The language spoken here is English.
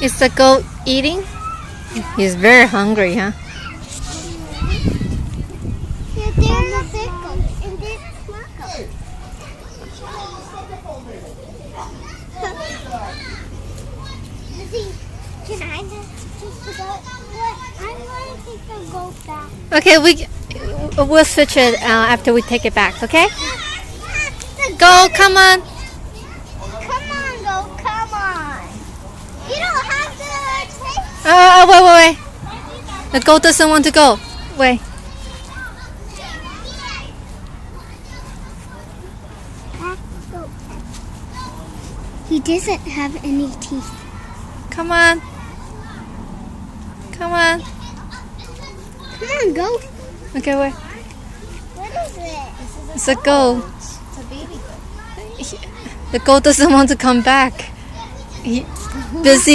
Is the goat eating? He's very hungry, huh? Yeah, there's a big goat and there's a small goat. Can I just the goat? What? I'm going to take the goat back. Okay, we'll switch it after we take it back. Okay? Go, come on. Come on, goat, come on. You don't have to take. Wait. The goat doesn't want to go. Wait. He doesn't have any teeth. Come on. Come on. Come on, goat. Okay, wait. What is it? It's a goat. It's a baby goat. The goat doesn't want to come back. Busy.